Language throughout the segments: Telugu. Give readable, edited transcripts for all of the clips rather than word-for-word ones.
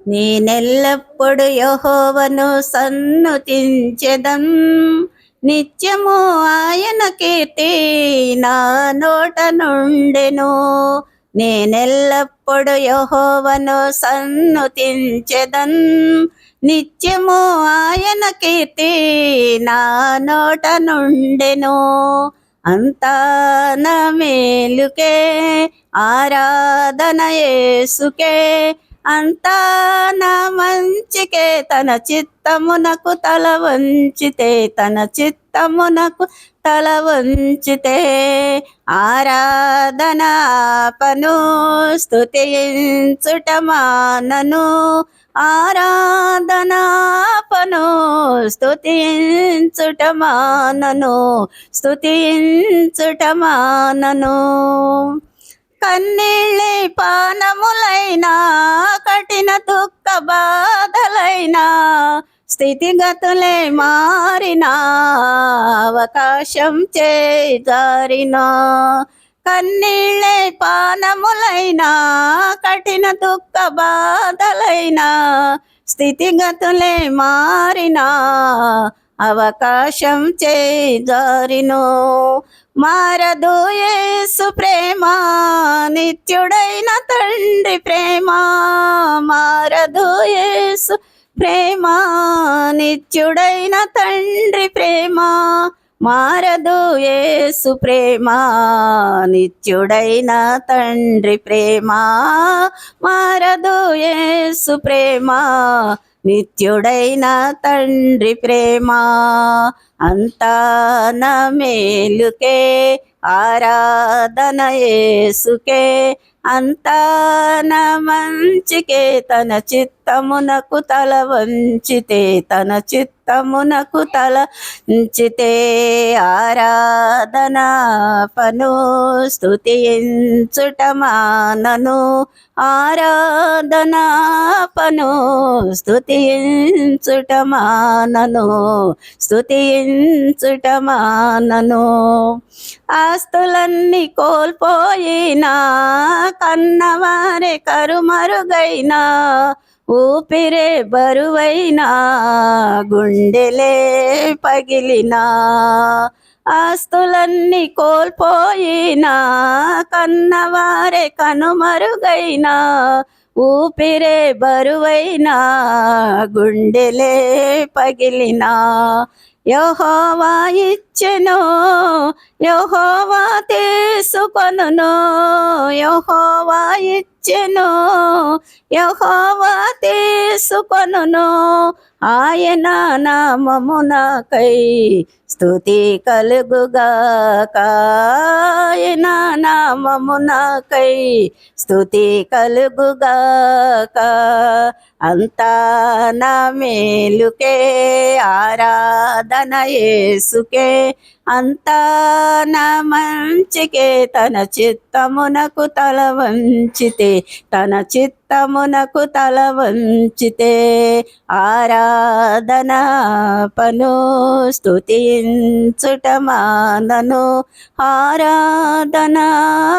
నేనెల్లప్పుడు యెహోవాను సన్నుతించెదన్. నిత్యము ఆయన కీర్తి నా నోట నుండెను. నేనెల్లప్పుడు యెహోవాను సన్నుతించెదన్. నిత్యము ఆయన కీర్తి నా నోట నుండెను. అంతా నా మేలుకే ఆరాధన యేసుకే, అంతా నా మంచికే. తన చిత్తమునకు తల వంచితే, తన చిత్తమునకు తల వంచితే ఆరాధన ఆపను, స్తుతించుట మానను. ఆరాధన ఆపను, స్తుతించుట మానను, స్తుతించుట మానను. కన్నీళ్ళే పానములైనా, కఠిన దుఃఖ బాధలైనా, స్థితిగతులే మారినా, అవకాశం చేజారినా. కన్నీళ్ళే పానములైనా, కఠిన దుఃఖ బాధలైనా, స్థితిగతులే మారినా, అవకాశం చేజారిను. మారదు యేసు ప్రేమ, నిత్యుడైన తండ్రి ప్రేమ. మారదు యేసు ప్రేమ, నిత్యుడైన తండ్రి ప్రేమ. మారదు యేసు ప్రేమ, నిత్యుడైన తండ్రి ప్రేమ. మారదు యేసు ప్రేమ, నిత్యుడైన తండ్రి ప్రేమ. అంతా నా మేలుకే ఆరాధన యేసుకే, అంతా నా మంచికే. తన చిత్తమునకు తల వంచితే, తన చిత్తమునకు తల వంచితే ఆరాధన ఆపను, స్తుతించుట మానను. ఆరాధన ఆపను, స్తుతించుట మానను, స్తుతించుట మానను. ఆస్తులన్నీ కోల్పోయినా, కన్నవారే కరుమరుగైనా, ఊపిరే బరువైనా, గుండెలే పగిలినా. ఆస్తులన్నీ కోల్పోయినా, కన్నవారే కనుమరుగైనా, ఊపిరే బరువైనా, గుండెలే పగిలినా. యెహోవా ఇచ్చెను, యెహోవా తీసుకొనును. యెహోవా ఇచ్చెను, యెహోవా తీసుకొనును. ఆయన నామమునకై స్తుతి కలుగుగాక. ఆయన నామమునకై స్తుతి కలుగుగాక. అంతా నా మేలుకే ఆరాధన యేసుకే, అంతా నా మంచికే. తన చిత్తమునకు తల వంచితే, తన చిత్తమునకు తల వంచితే ఆరాధన ఆపను, స్తుతించుట మానను. ఆరాధన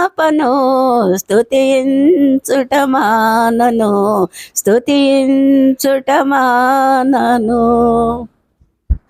ఆపను, స్తుతించుట మానను, స్తుతించుట మానను.